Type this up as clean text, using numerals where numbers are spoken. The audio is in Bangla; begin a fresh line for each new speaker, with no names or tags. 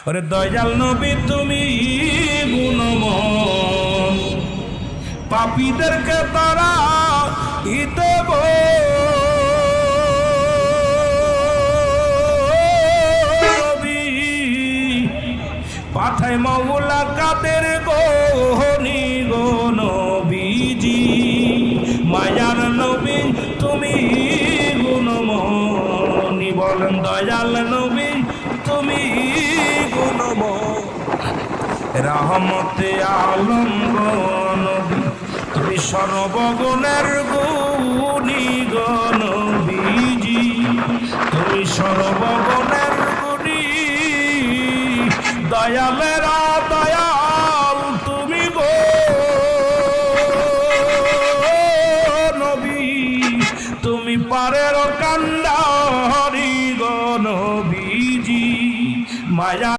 ওরে দয়াল নবী তুমি গুণময়, পাপীদেরকে তারা দেব পাঠায় মৌলা কাদের গহনি গো নবীজি, মায়ার নবী তুমি গুণময়। বলেন দয়াল নবী তুমি গুণময়, রহমতে আলম গো নবী তুমি সর্বগুণের গুণী গো নবীজি, তুমি সর্বগুণের গুণী, দয়ালেরা দয়া